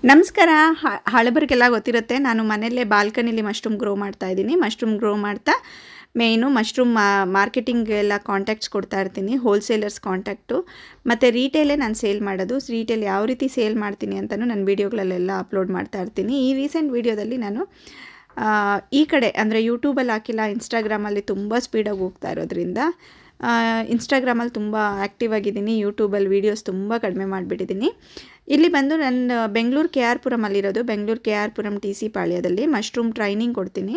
ನಮಸ್ಕಾರ. ಹಳಬರಿಗೆಲ್ಲ ಗೊತ್ತಿರುತ್ತೆ, ನಾನು ಮನೆಯಲ್ಲೇ ಬಾಲ್ಕನಿಲಿ ಮಶ್ರೂಮ್ ಗ್ರೋ ಮಾಡ್ತಾ ಇದ್ದೀನಿ. ಮಶ್ರೂಮ್ ಗ್ರೋ ಮಾಡ್ತಾ ಮೇಯ್ನು ಮಶ್ರೂಮ್ ಮಾರ್ಕೆಟಿಂಗೆಲ್ಲ ಕಾಂಟ್ಯಾಕ್ಟ್ಸ್ ಕೊಡ್ತಾ ಇರ್ತೀನಿ, ಹೋಲ್ಸೇಲರ್ಸ್ ಕಾಂಟ್ಯಾಕ್ಟು. ಮತ್ತು ರೀಟೇಲೇ ನಾನು ಸೇಲ್ ಮಾಡೋದು. ರೀಟೇಲ್ ಯಾವ ರೀತಿ ಸೇಲ್ ಮಾಡ್ತೀನಿ ಅಂತಲೂ ನನ್ನ ವೀಡಿಯೋಗಳಲ್ಲೆಲ್ಲ ಅಪ್ಲೋಡ್ ಮಾಡ್ತಾ ಇರ್ತೀನಿ. ಈ ರೀಸೆಂಟ್ ವೀಡಿಯೋದಲ್ಲಿ ನಾನು ಈ ಕಡೆ ಅಂದರೆ ಯೂಟ್ಯೂಬಲ್ಲಿ ಹಾಕಿಲ್ಲ, ಇನ್ಸ್ಟಾಗ್ರಾಮಲ್ಲಿ ತುಂಬ ಸ್ಪೀಡಾಗಿ ಹೋಗ್ತಾ ಇರೋದ್ರಿಂದ ಇನ್ಸ್ಟಾಗ್ರಾಮಲ್ಲಿ ತುಂಬ ಆ್ಯಕ್ಟಿವ್ ಆಗಿದ್ದೀನಿ. ಯೂಟ್ಯೂಬಲ್ಲಿ ವೀಡಿಯೋಸ್ ತುಂಬ ಕಡಿಮೆ ಮಾಡಿಬಿಟ್ಟಿದ್ದೀನಿ. ಇಲ್ಲಿ ಬಂದು ನನ್ನ ಬೆಂಗಳೂರು ಕೆ ಆರ್ ಪುರಮಲ್ಲಿರೋದು. Bengaluru K R Puram T C ಪಾಳ್ಯದಲ್ಲಿ ಮಶ್ರೂಮ್ ಟ್ರೈನಿಂಗ್ ಕೊಡ್ತೀನಿ,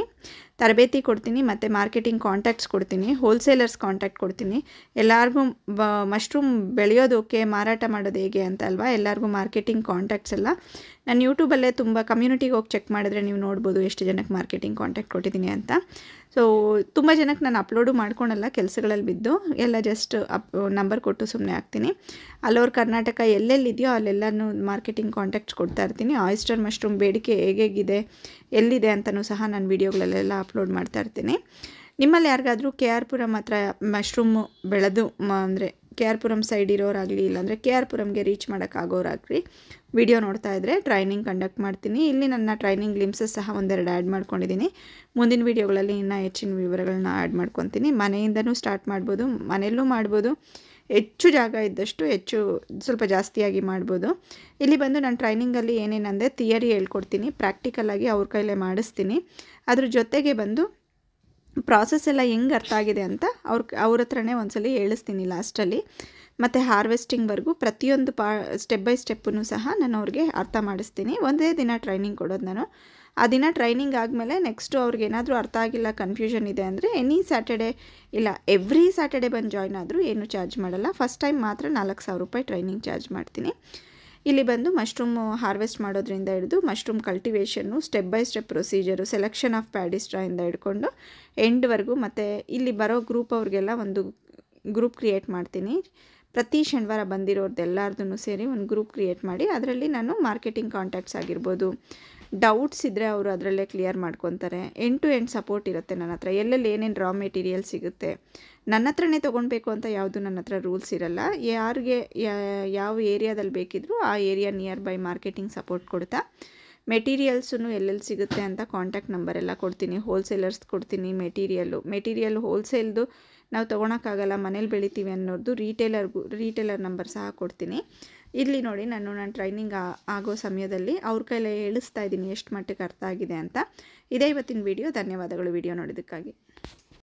ತರಬೇತಿ ಕೊಡ್ತೀನಿ, ಮತ್ತು ಮಾರ್ಕೆಟಿಂಗ್ ಕಾಂಟ್ಯಾಕ್ಟ್ಸ್ ಕೊಡ್ತೀನಿ, ಹೋಲ್ಸೇಲರ್ಸ್ ಕಾಂಟ್ಯಾಕ್ಟ್ ಕೊಡ್ತೀನಿ. ಎಲ್ಲರಿಗೂ ಮಶ್ರೂಮ್ ಬೆಳೆಯೋದಕ್ಕೆ ಮಾರಾಟ ಮಾಡೋದು ಹೇಗೆ ಅಂತ ಅಲ್ವಾ, ಎಲ್ಲರಿಗೂ ಮಾರ್ಕೆಟಿಂಗ್ ಕಾಂಟ್ಯಾಕ್ಟ್ಸ್ ಎಲ್ಲ ನಾನು ಯೂಟ್ಯೂಬಲ್ಲೇ ತುಂಬ ಕಮ್ಯುನಿಟಿಗೆ ಹೋಗಿ ಚೆಕ್ ಮಾಡಿದ್ರೆ ನೀವು ನೋಡ್ಬೋದು ಎಷ್ಟು ಜನಕ್ಕೆ ಮಾರ್ಕೆಟಿಂಗ್ ಕಾಂಟ್ಯಾಕ್ಟ್ ಕೊಟ್ಟಿದ್ದೀನಿ ಅಂತ. ಸೊ ತುಂಬ ಜನಕ್ಕೆ ನಾನು ಅಪ್ಲೋಡು ಮಾಡ್ಕೊಳಲ್ಲ, ಕೆಲಸಗಳಲ್ಲಿ ಬಿದ್ದು ಎಲ್ಲ ಜಸ್ಟ್ ನಂಬರ್ ಕೊಟ್ಟು ಸುಮ್ಮನೆ ಹಾಕ್ತೀನಿ. ಆಲ್ ಕರ್ನಾಟಕ ಎಲ್ಲೆಲ್ಲಿದೆಯೋ ಅಲ್ಲೆಲ್ಲನೂ ಮಾರ್ಕೆಟಿಂಗ್ ಕಾಂಟ್ಯಾಕ್ಟ್ಸ್ ಕೊಡ್ತಾ ಇರ್ತೀನಿ. ಆಯಿಸ್ಟರ್ ಮಶ್ರೂಮ್ ಬೇಡಿಕೆ ಹೇಗಿದೆ ಎಲ್ಲಿದೆ ಅಂತಲೂ ಸಹ ನಾನು ವೀಡಿಯೋಗಳಲ್ಲೆಲ್ಲ ಅಪ್ಲೋಡ್ ಮಾಡ್ತಾ ಇರ್ತೀನಿ. ನಿಮ್ಮಲ್ಲಿ ಯಾರಿಗಾದರೂ ಕೆ ಆರ್ ಪುರಂ ಹತ್ರ ಮಶ್ರೂಮು ಬೆಳೆದು ಅಂದರೆ ಕೆ ಆರ್ ಪುರಂ ಸೈಡ್ ಇರೋರಾಗಲಿ, ಇಲ್ಲಾಂದರೆ ಕೆ ಆರ್ ಪುರಂಗೆ ರೀಚ್ ಮಾಡೋಕ್ಕಾಗೋರಾಗಲಿ ವಿಡಿಯೋ ನೋಡ್ತಾ ಇದ್ದರೆ ಟ್ರೈನಿಂಗ್ ಕಂಡಕ್ಟ್ ಮಾಡ್ತೀನಿ. ಇಲ್ಲಿ ನನ್ನ ಟ್ರೈನಿಂಗ್ ಲಿಂಕ್ಸಸ್ ಸಹ ಒಂದೆರಡು ಆ್ಯಡ್ ಮಾಡ್ಕೊಂಡಿದ್ದೀನಿ. ಮುಂದಿನ ವೀಡಿಯೋಗಳಲ್ಲಿ ಇನ್ನೂ ಹೆಚ್ಚಿನ ವಿವರಗಳನ್ನ ಆ್ಯಡ್ ಮಾಡ್ಕೊತೀನಿ. ಮನೆಯಿಂದನೂ ಸ್ಟಾರ್ಟ್ ಮಾಡ್ಬೋದು, ಮನೆಯಲ್ಲೂ ಮಾಡ್ಬೋದು. ಹೆಚ್ಚು ಜಾಗ ಇದ್ದಷ್ಟು ಹೆಚ್ಚು ಸ್ವಲ್ಪ ಜಾಸ್ತಿಯಾಗಿ ಮಾಡ್ಬೋದು. ಇಲ್ಲಿ ಬಂದು ನಾನು ಟ್ರೈನಿಂಗಲ್ಲಿ ಏನೇನಂದರೆ ಥಿಯರಿ ಹೇಳ್ಕೊಡ್ತೀನಿ, ಪ್ರಾಕ್ಟಿಕಲಾಗಿ ಅವ್ರ ಕೈಲೇ ಮಾಡಿಸ್ತೀನಿ. ಅದ್ರ ಜೊತೆಗೆ ಬಂದು ಪ್ರಾಸೆಸ್ ಎಲ್ಲ ಹೆಂಗೆ ಅರ್ಥ ಆಗಿದೆ ಅಂತ ಅವ್ರ ಹತ್ರನೇ ಒಂದ್ಸಲಿ ಹೇಳಿಸ್ತೀನಿ ಲಾಸ್ಟಲ್ಲಿ. ಮತ್ತು ಹಾರ್ವೆಸ್ಟಿಂಗ್ವರೆಗೂ ಪ್ರತಿಯೊಂದು ಸ್ಟೆಪ್ ಬೈ ಸ್ಟೆಪ್ಪನ್ನು ಸಹ ನಾನು ಅವ್ರಿಗೆ ಅರ್ಥ ಮಾಡಿಸ್ತೀನಿ. ಒಂದೇ ದಿನ ಟ್ರೈನಿಂಗ್ ಕೊಡೋದು ನಾನು. ಆ ದಿನ ಟ್ರೈನಿಂಗ್ ಆದಮೇಲೆ ನೆಕ್ಸ್ಟು ಅವ್ರಿಗೆ ಏನಾದರೂ ಅರ್ಥ ಆಗಿಲ್ಲ, ಕನ್ಫ್ಯೂಷನ್ ಇದೆ ಅಂದರೆ ಎನಿ ಸ್ಯಾಟರ್ಡೇ ಇಲ್ಲ ಎವ್ರಿ ಸ್ಯಾಟರ್ಡೇ ಬಂದು ಜಾಯ್ನ್ ಆದರೂ ಏನು ಚಾರ್ಜ್ ಮಾಡಲ್ಲ. ಫಸ್ಟ್ ಟೈಮ್ ಮಾತ್ರ 4,000 ರೂಪಾಯಿ ಟ್ರೈನಿಂಗ್ ಚಾರ್ಜ್ ಮಾಡ್ತೀನಿ. ಇಲ್ಲಿ ಬಂದು ಮಶ್ರೂಮು ಹಾರ್ವೆಸ್ಟ್ ಮಾಡೋದ್ರಿಂದ ಹಿಡಿದು ಮಶ್ರೂಮ್ ಕಲ್ಟಿವೇಷನ್ನು, step by step procedure, selection of ಪ್ಯಾಡಿಸ್ಟ್ರಾಯಿಂದ ಹಿಡ್ಕೊಂಡು ಎಂಡ್ವರೆಗೂ. ಮತ್ತು ಇಲ್ಲಿ ಬರೋ ಗ್ರೂಪ್ ಅವ್ರಿಗೆಲ್ಲ ಒಂದು ಗ್ರೂಪ್ ಕ್ರಿಯೇಟ್ ಮಾಡ್ತೀನಿ. ಪ್ರತಿ ಶನಿವಾರ ಬಂದಿರೋರ್ದು ಎಲ್ಲರದೂ ಸೇರಿ ಒಂದು ಗ್ರೂಪ್ ಕ್ರಿಯೇಟ್ ಮಾಡಿ ಅದರಲ್ಲಿ ನಾನು ಮಾರ್ಕೆಟಿಂಗ್ ಕಾಂಟ್ಯಾಕ್ಟ್ಸ್ ಆಗಿರ್ಬೋದು, ಡೌಟ್ಸ್ ಇದ್ದರೆ ಅವರು ಅದರಲ್ಲೇ ಕ್ಲಿಯರ್ ಮಾಡ್ಕೊತಾರೆ. ಎಂಡ್ ಟು ಎಂಡ್ ಸಪೋರ್ಟ್ ಇರುತ್ತೆ ನನ್ನ ಹತ್ರ. ಎಲ್ಲೆಲ್ಲಿ ಏನೇನು ರಾ ಮೆಟೀರಿಯಲ್ ಸಿಗುತ್ತೆ, ನನ್ನ ಹತ್ರನೇ ತೊಗೊಳ್ಬೇಕು ಅಂತ ಯಾವುದು ನನ್ನ ಹತ್ರ ರೂಲ್ಸ್ ಇರಲ್ಲ. ಯಾರಿಗೆ ಯಾವ ಏರಿಯಾದಲ್ಲಿ ಬೇಕಿದ್ರೂ ಆ area near by marketing support ಕೊಡ್ತಾ ಮೆಟೀರಿಯಲ್ಸನ್ನು ಎಲ್ಲೆಲ್ಲಿ ಸಿಗುತ್ತೆ ಅಂತ ಕಾಂಟ್ಯಾಕ್ಟ್ ನಂಬರ್ ಎಲ್ಲ ಕೊಡ್ತೀನಿ. ಹೋಲ್ಸೇಲರ್ಸ್ ಕೊಡ್ತೀನಿ. ಮೆಟೀರಿಯಲ್ ಹೋಲ್ಸೇಲ್ದು ನಾವು ತೊಗೊಳಕ್ಕಾಗಲ್ಲ, ಮನೇಲಿ ಬೆಳಿತೀವಿ ಅನ್ನೋದು ರೀಟೇಲರ್ ನಂಬರ್ ಸಹ ಕೊಡ್ತೀನಿ. ಇಲ್ಲಿ ನೋಡಿ ನಾನು ಟ್ರೈನಿಂಗ್ ಆಗೋ ಸಮಯದಲ್ಲಿ ಅವ್ರ ಕೈಲೇ ಹೇಳಿಸ್ತಾ ಇದ್ದೀನಿ ಎಷ್ಟು ಮಟ್ಟಿಗೆ ಅರ್ಥ ಆಗಿದೆ ಅಂತ. ಇದೇ ಇವತ್ತಿನ ವಿಡಿಯೋ. ಧನ್ಯವಾದಗಳು ವಿಡಿಯೋ ನೋಡೋದಕ್ಕಾಗಿ.